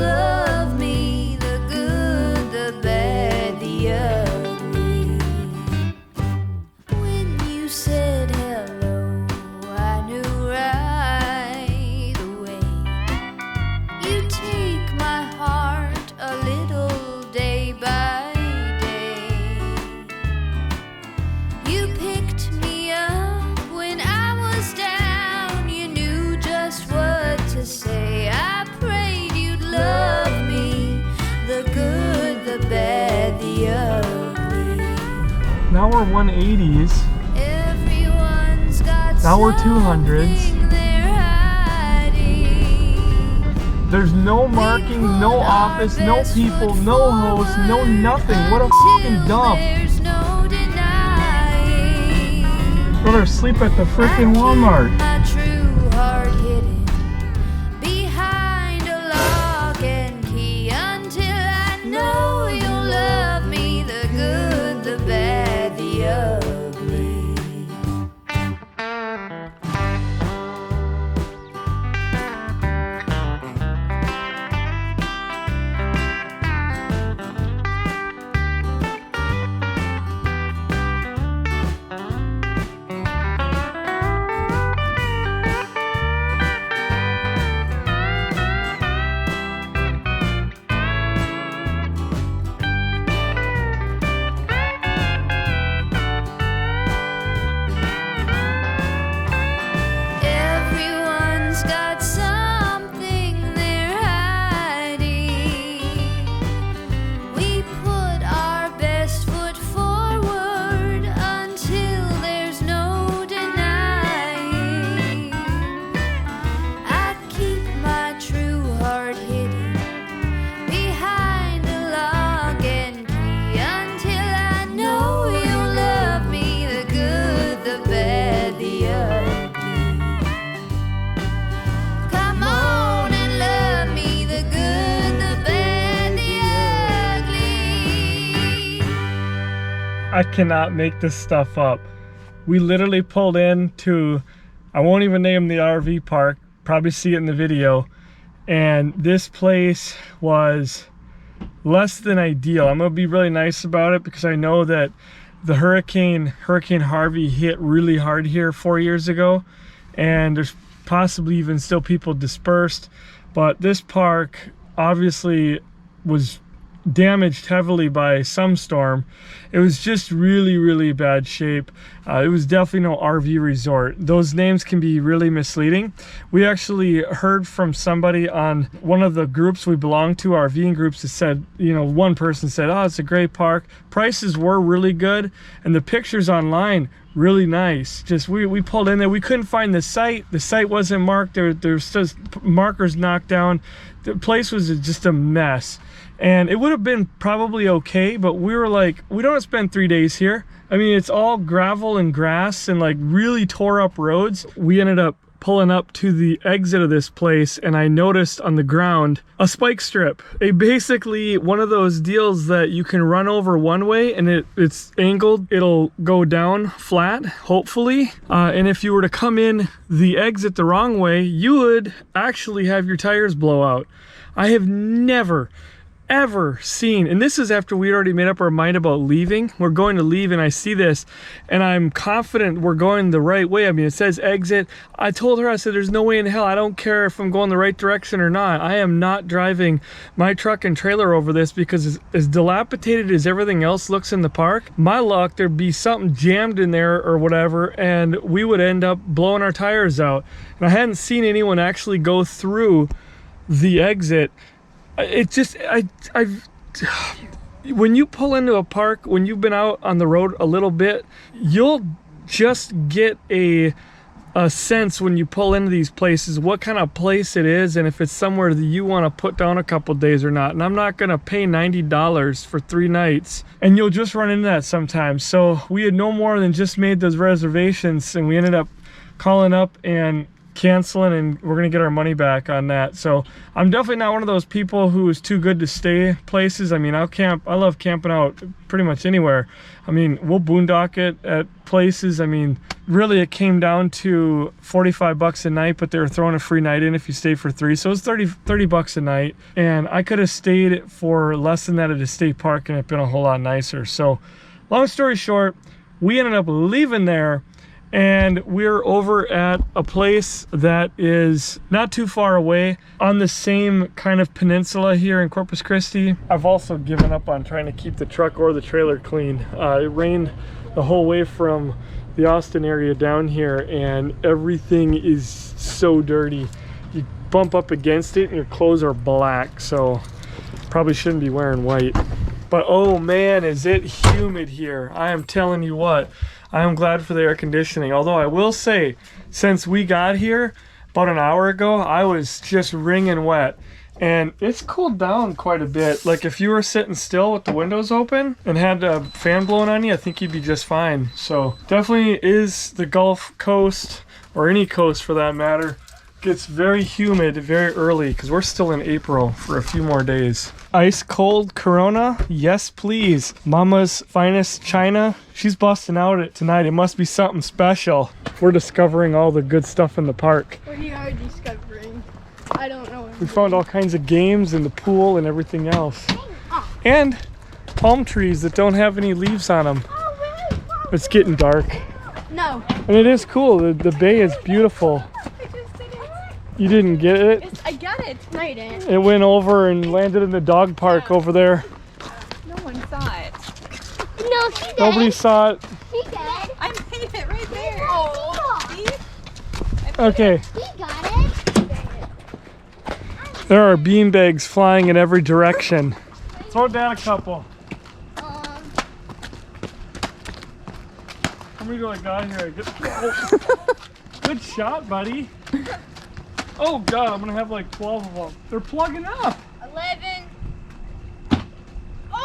love me, the good, the bad, the ugly. When you said hello, I knew right away. You take my heart a little day by day. You picked me up when I was down. You knew just what to say. I prayed you'd love me, the good, the bad, the ugly. Now we're 180s. Everyone's got Now we're 200s. something they're hiding. There's no markings, no office, no people, no host, no nothing. What a fucking dump. There's no denying. Rather sleep at the frickin' Walmart. My true heart hidden behind a lock and key until I know you'll love me, the good, the bad, the ugly. Everyone's got something they're hiding. We put our best foot forward until there's no denying. I keep my true heart hidden behind a lock and key until I know you'll love me, the good, the bad, the ugly. Come on and love me, the good, the bad, the ugly. I cannot make this stuff up. We literally pulled into, I won't even name the RV park, probably see it in the video, and this place was less than ideal. I'm gonna be really nice about it because I know that the Hurricane Harvey hit really hard here 4 years ago, and there's possibly even still people dispersed, but this park obviously was damaged heavily by some storm. It was just really bad shape. It was definitely no RV resort. Those names can be really misleading. We actually heard from somebody on one of the groups we belong to, RVing groups, that said, you know, one person said, oh, it's a great park. Prices were really good, and the pictures online really nice. Just we pulled in there, we couldn't find the site. The site wasn't marked. There's just markers knocked down. The place was just a mess. And it would have been probably okay, but we were like, we don't spend 3 days here. I mean, it's all gravel and grass and like really tore up roads. We ended up pulling up to the exit of this place, and I noticed on the ground a spike strip. Basically one of those deals that you can run over one way and it's angled. It'll go down flat, hopefully. And if you were to come in the exit the wrong way, you would actually have your tires blow out. I have never ever seen, and this is after we already made up our mind about leaving. We're going to leave, and I see this and I'm confident we're going the right way. I mean, it says exit. I told her, I said, there's no way in hell, I don't care if I'm going the right direction or not, I am not driving my truck and trailer over this, because as dilapidated as everything else looks in the park, my luck, there'd be something jammed in there or whatever, and we would end up blowing our tires out. And I hadn't seen anyone actually go through the exit. It just, when you pull into a park, when you've been out on the road a little bit, you'll just get a sense when you pull into these places what kind of place it is, and if it's somewhere that you want to put down a couple days or not. And I'm not going to pay $90 for 3 nights, and you'll just run into that sometimes. So we had no more than just made those reservations, and we ended up calling up and canceling, and we're gonna get our money back on that. So I'm definitely not one of those people who is too good to stay places. I mean, I'll camp. I love camping out pretty much anywhere. I mean, we'll boondock it at places. I mean, really it came down to 45 bucks a night, but they were throwing a free night in if you stay for 3. So it was 30 bucks a night. And I could have stayed for less than that at a state park and it'd been a whole lot nicer. So long story short, we ended up leaving there, and we're over at a place that is not too far away on the same kind of peninsula here in Corpus Christi. I've also given up on trying to keep the truck or the trailer clean. It rained the whole way from the Austin area down here, and everything is so dirty. You bump up against it and your clothes are black, so probably shouldn't be wearing white. But oh man, is it humid here. I am telling you what, I am glad for the air conditioning. Although I will say, since we got here about an hour ago, I was just wringing wet. And it's cooled down quite a bit. Like if you were sitting still with the windows open and had a fan blowing on you, I think you'd be just fine. So definitely is the Gulf Coast, or any coast for that matter, gets very humid very early because we're still in April for a few more days. Ice cold Corona, yes please. Mama's finest China, she's busting out it tonight. It must be something special. We're discovering all the good stuff in the park. What are you discovering? I don't know. We found all kinds of games in the pool and everything else. And palm trees that don't have any leaves on them. It's getting dark. No. And it is cool. The bay is beautiful. You didn't get it? I got it. No, you didn't. It went over and landed in the dog park over there. No one saw it. No, she did. Nobody saw it. She did. I made it right there. Oh. See? Okay. He got it. There are beanbags flying in every direction. Throw down a couple. How many do I got here? Good shot, buddy. Oh god, I'm gonna have like 12 of them. They're plugging up. 11.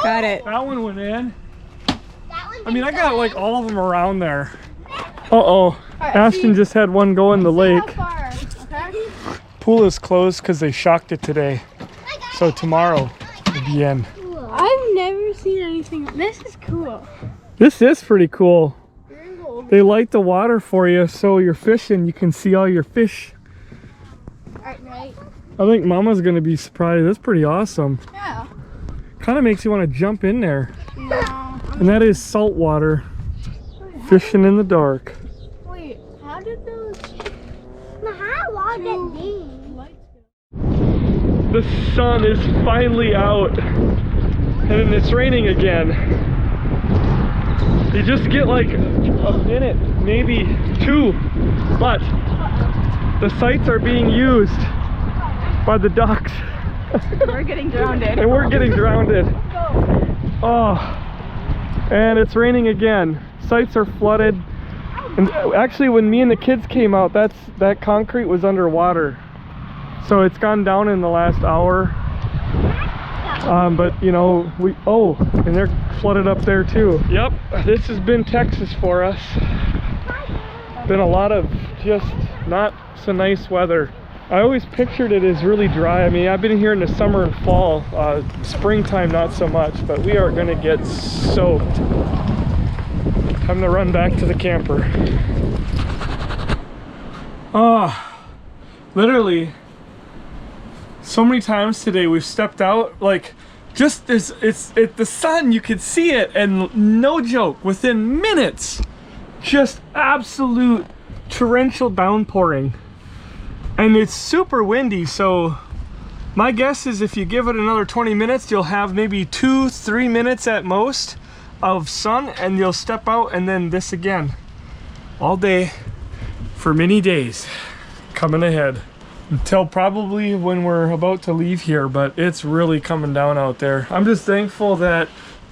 Got it. That one went in. That one I mean, I got like all of them around there. Uh-oh. All right, Ashton just had one go in the lake. How far? Okay. Pool is closed because they shocked it today. So tomorrow will be in. I've never seen anything. This is cool. This is pretty cool. They light the water for you so you're fishing, you can see all your fish. Right. I think Mama's gonna be surprised. That's pretty awesome. Yeah. Kind of makes you want to jump in there. No. And that is salt water. Fishing in the dark. Wait, how did those... How long did these? The sun is finally out. And it's raining again. You just get like a minute, maybe 2. But the sites are being used by the ducks. We're getting drowned. And we're getting drowned. Oh, and it's raining again. Sites are flooded. And actually, when me and the kids came out, that concrete was underwater. So it's gone down in the last hour. But you know, and they're flooded up there too. Yep, this has been Texas for us. Been a lot of just not so nice weather. I always pictured it as really dry. I mean, I've been here in the summer and fall, springtime not so much, but we are gonna get soaked. Time to run back to the camper. Literally so many times today we've stepped out, like just this, the sun, you could see it, and no joke, within minutes, just absolute torrential downpouring. And it's super windy, so my guess is if you give it another 20 minutes, you'll have maybe 2-3 minutes at most of sun, and you'll step out, and then this again. All day for many days coming ahead. Until probably when we're about to leave here, but it's really coming down out there. I'm just thankful that,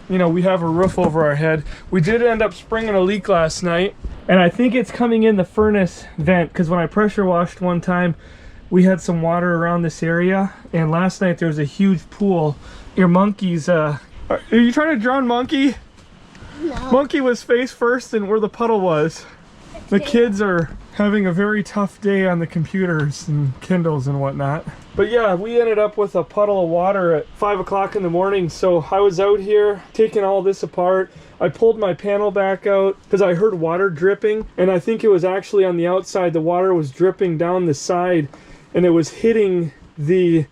you know, we have a roof over our head. We did end up springing a leak last night, and I think it's coming in the furnace vent, because when I pressure washed one time, we had some water around this area, and last night there was a huge pool. Your monkey's, are you trying to drown Monkey? No. Monkey was face first and where the puddle was. The kids are having a very tough day on the computers and Kindles and whatnot. But yeah, we ended up with a puddle of water at 5 o'clock in the morning. So I was out here taking all this apart. I pulled my panel back out because I heard water dripping, and I think it was actually on the outside. The water was dripping down the side and it was hitting the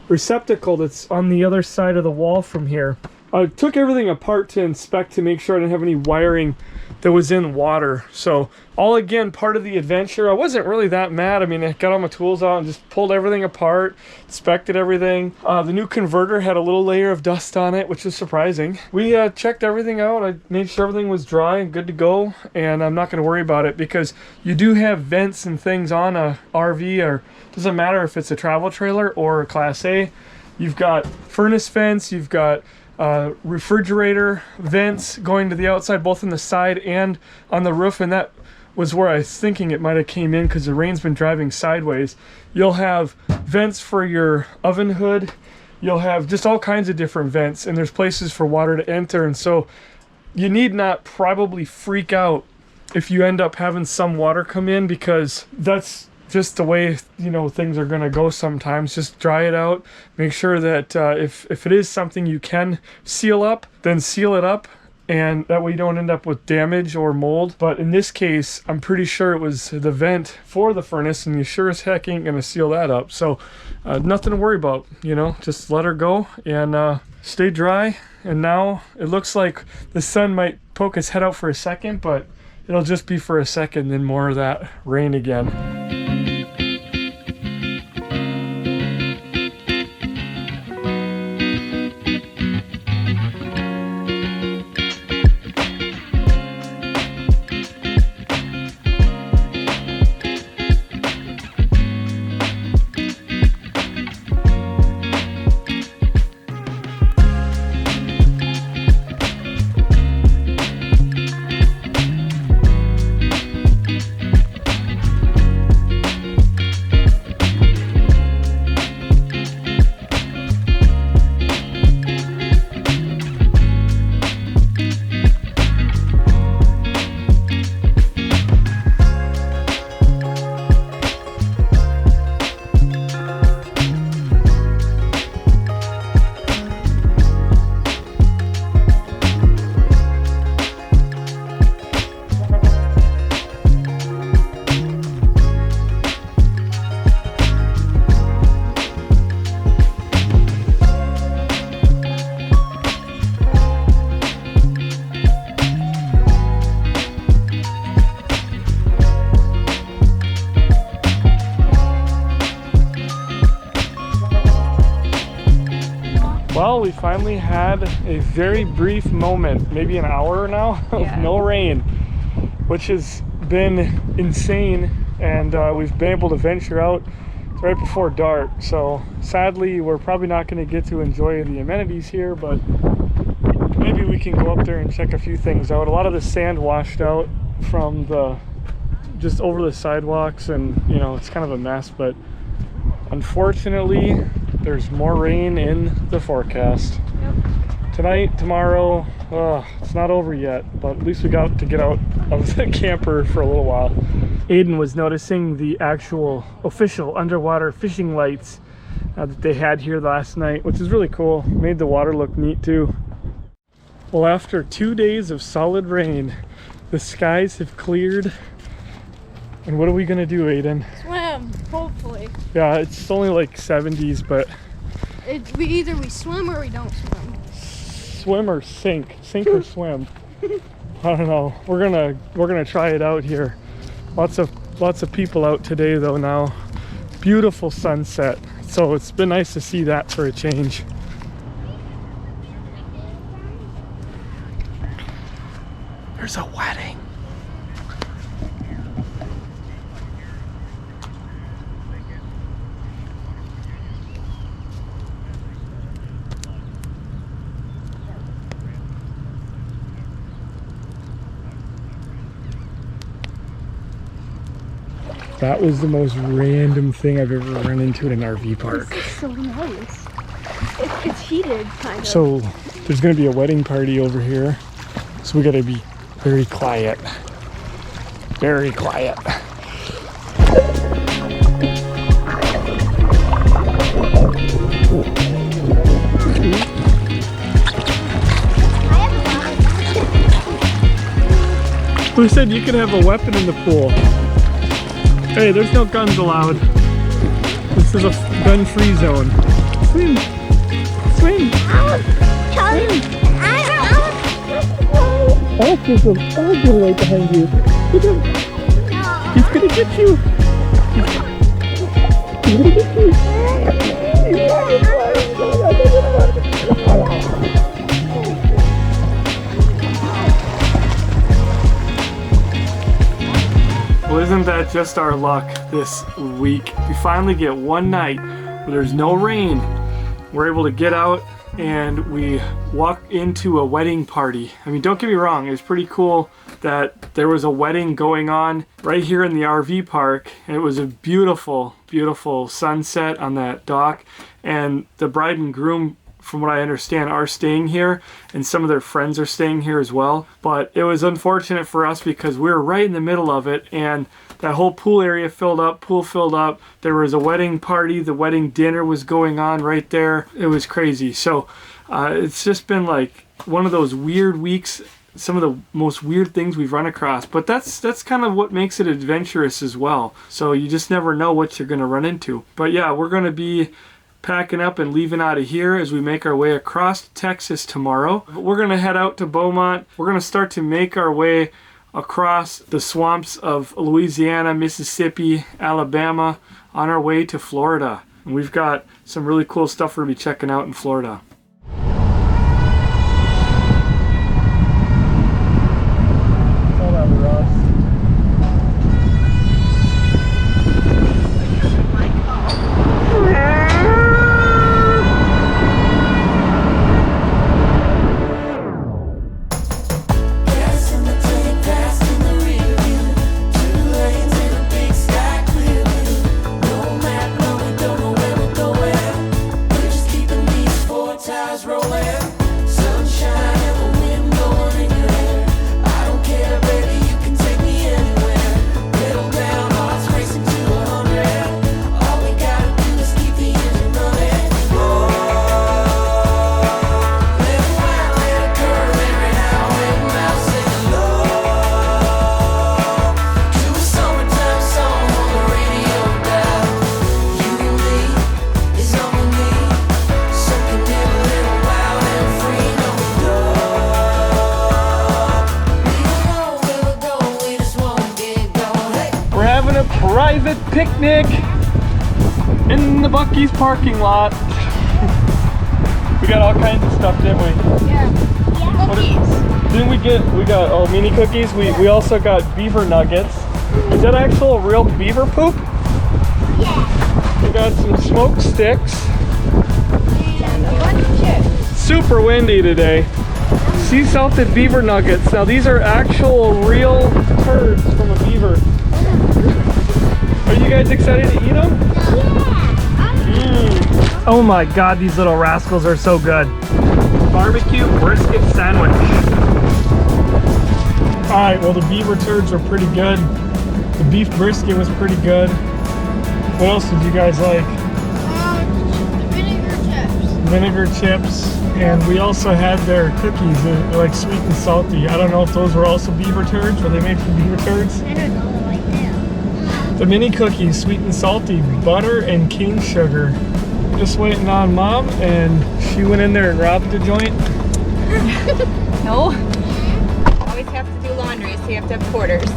receptacle that's on the other side of the wall from here. I took everything apart to inspect to make sure I didn't have any wiring that was in water. So all again part of the adventure. I wasn't really that mad. I mean, I got all my tools out and just pulled everything apart, inspected everything. The new converter had a little layer of dust on it, which was surprising. We checked everything out. I made sure everything was dry and good to go, and I'm not going to worry about it because you do have vents and things on a RV, or doesn't matter if it's a travel trailer or a Class A. You've got furnace vents, you've got refrigerator vents going to the outside, both on the side and on the roof, and that was where I was thinking it might have came in because the rain's been driving sideways. You'll have vents for your oven hood, you'll have just all kinds of different vents, and there's places for water to enter, and so you need not probably freak out if you end up having some water come in, because that's just the way, you know, things are going to go sometimes. Just dry it out. Make sure that if it is something you can seal up, then seal it up, and that way you don't end up with damage or mold. But in this case, I'm pretty sure it was the vent for the furnace, and you sure as heck ain't going to seal that up. So nothing to worry about, you know, just let her go and stay dry. And now it looks like the sun might poke his head out for a second, but it'll just be for a second, then more of that rain again. Well, we finally had a very brief moment, maybe an hour now, of no rain, which has been insane, and we've been able to venture out right before dark. So sadly, we're probably not going to get to enjoy the amenities here, but maybe we can go up there and check a few things out. A lot of the sand washed out from just over the sidewalks, and you know, it's kind of a mess, but unfortunately there's more rain in the forecast. Tonight, tomorrow, it's not over yet, but at least we got to get out of the camper for a little while. Aiden was noticing the actual official underwater fishing lights that they had here last night, which is really cool. Made the water look neat too. Well, after 2 days of solid rain, the skies have cleared. And what are we gonna do, Aiden? Swim, hopefully. Yeah, it's only like 70s, but We swim or we don't swim. Swim or sink or swim. I don't know. We're gonna try it out here. Lots of people out today though now. Beautiful sunset. So it's been nice to see that for a change. There's a wedding. That was the most random thing I've ever run into in an RV park. This is so nice. It's heated, kind of. So there's going to be a wedding party over here, so we got to be very quiet. Very quiet. Who said you could have a weapon in the pool? Hey, there's no guns allowed. This is a gun-free zone. Swim! Swim! Alex is right behind you. He's gonna get you! He's gonna get you! Well, isn't that just our luck this week? We finally get one night where there's no rain. We're able to get out and we walk into a wedding party. I mean, don't get me wrong, it was pretty cool that there was a wedding going on right here in the RV park. It was a beautiful, beautiful sunset on that dock, and the bride and groom, from what I understand, are staying here, and some of their friends are staying here as well. But it was unfortunate for us because we were right in the middle of it, and that whole pool area filled up, pool filled up. There was a wedding party, the wedding dinner was going on right there. It was crazy. So it's just been like one of those weird weeks, some of the most weird things we've run across. But that's kind of what makes it adventurous as well. So you just never know what you're gonna run into. But yeah, we're gonna be packing up and leaving out of here as we make our way across Texas tomorrow. We're gonna head out to Beaumont. We're gonna start to make our way across the swamps of Louisiana, Mississippi, Alabama, on our way to Florida. And we've got some really cool stuff we're gonna be checking out in Florida. All that rust. Private picnic in the Buc-ee's parking lot. We got all kinds of stuff, didn't we? Yeah. Didn't we got mini cookies. We also got beaver nuggets. Is that actual real beaver poop? Yeah. We got some smoked sticks. And chips. Super windy today. Sea salted beaver nuggets. Now these are actual real turds from a beaver. Are you guys excited to eat them? Yeah. Oh my god, these little rascals are so good. Barbecue brisket sandwich. Alright, well the beaver turds were pretty good. The beef brisket was pretty good. What else did you guys like? Vinegar chips. Vinegar chips. And we also had their cookies, they're like sweet and salty. I don't know if those were also beaver turds. Were they made from beaver turds? I don't know, like that. The mini cookies, sweet and salty, butter and cane sugar. Just waiting on Mom, and she went in there and robbed the joint. No. Always have to do laundry, so you have to have quarters.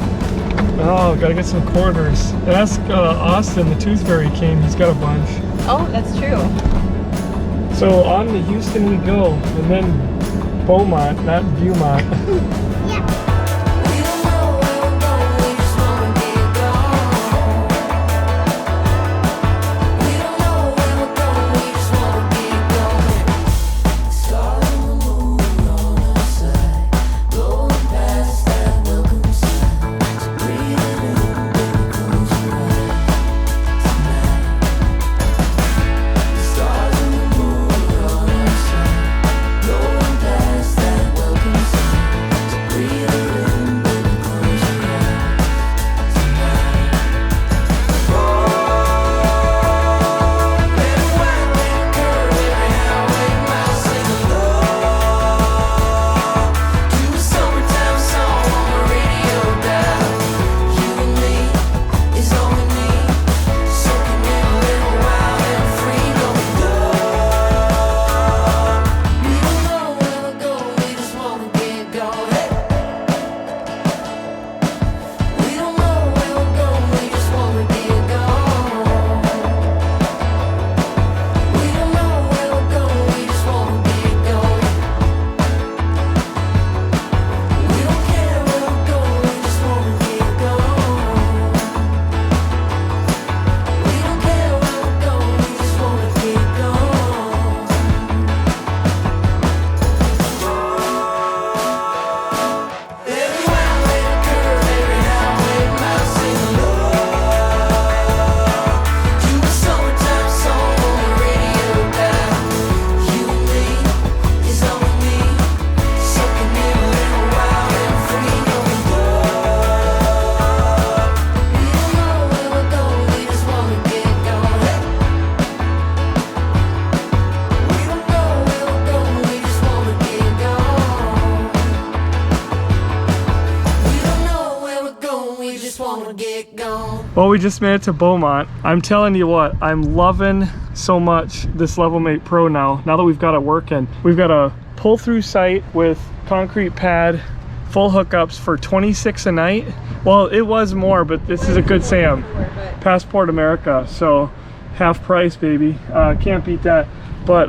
Oh, gotta get some quarters. Ask Austin, the Tooth Fairy came, he's got a bunch. Oh, that's true. So on to Houston we go, and then Beaumont, not Beaumont. Yeah. Well, we just made it to Beaumont. I'm telling you what, I'm loving so much this Levelmate Pro now that we've got it working. We've got a pull-through site with concrete pad, full hookups for $26 a night. Well, it was more, but this is a Good Sam. Passport America, so half price, baby. Can't beat that. But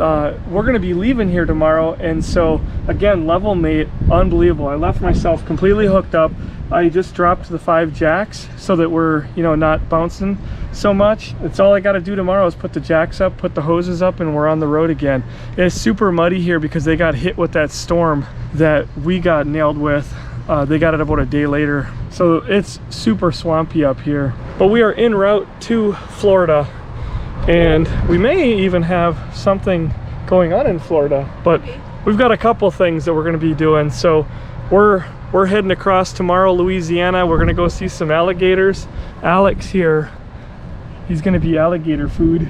we're gonna be leaving here tomorrow, and so again, Levelmate, unbelievable. I left myself completely hooked up. I just dropped the 5 jacks so that we're, you know, not bouncing so much. It's all I got to do tomorrow is put the jacks up, put the hoses up, and we're on the road again. It's super muddy here because they got hit with that storm that we got nailed with. They got it about a day later, so it's super swampy up here. But we are en route to Florida, and we may even have something going on in Florida, but we've got a couple things that we're going to be doing. So we're heading across tomorrow, Louisiana. We're gonna go see some alligators. Alex here, he's gonna be alligator food.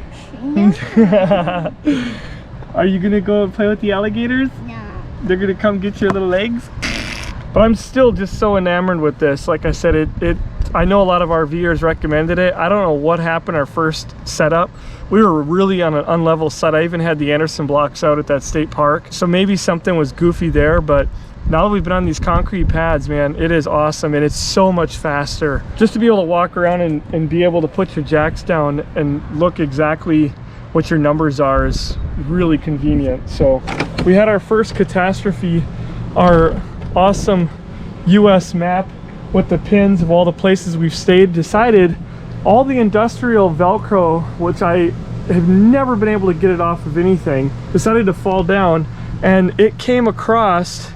Are you gonna go play with the alligators? No. They're gonna come get your little legs? But I'm still just so enamored with this. Like I said, I know a lot of RVers recommended it. I don't know what happened our first setup. We were really on an unlevel site. I even had the Anderson blocks out at that state park. So maybe something was goofy there, but now that we've been on these concrete pads, man, it is awesome, and it's so much faster. Just to be able to walk around and be able to put your jacks down and look exactly what your numbers are is really convenient. So we had our first catastrophe, our awesome US map with the pins of all the places we've stayed, decided all the industrial Velcro, which I have never been able to get it off of anything, decided to fall down, and it came across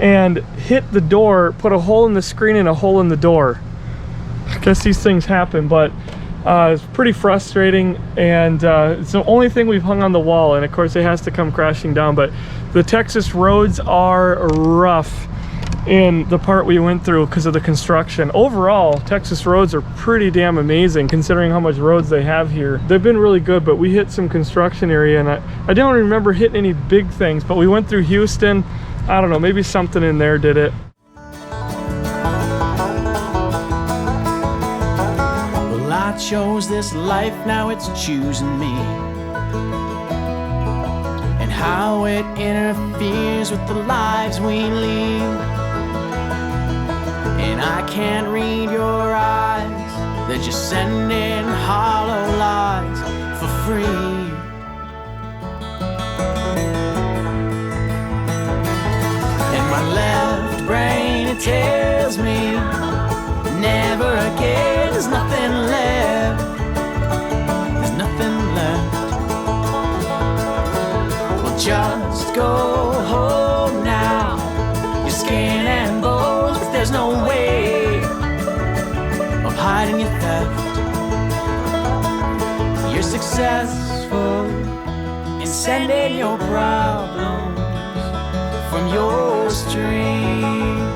and hit the door, put a hole in the screen and a hole in the door. I guess these things happen, but it's pretty frustrating, and it's the only thing we've hung on the wall, and of course it has to come crashing down. But the Texas roads are rough in the part we went through because of the construction. Overall, Texas roads are pretty damn amazing considering how much roads they have here. They've been really good, but we hit some construction area, and I don't remember hitting any big things, but we went through Houston. I don't know, maybe something in there did it. Well, I chose this life, now it's choosing me. And how it interferes with the lives we lead. And I can't read your eyes, they're just sending hollow lies for free. My left brain, it tells me never again, there's nothing left, there's nothing left. Well, just go home now, your skin and bones, but there's no way of hiding your theft. You're successful in sending your problems from your stream.